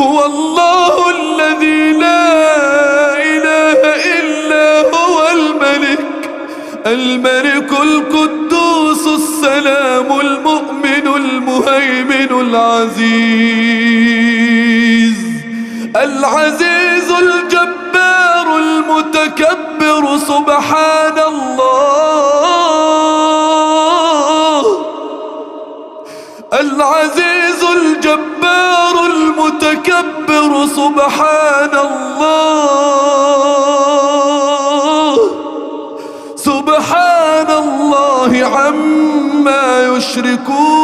هو الله الذي لا إله إلا هو الملك القدوس السلام المؤمن المهيمن العزيز الجبار المتكبر سبحان الله. العزيز الجبار المتكبر سبحان الله. سبحان الله عما يشركون.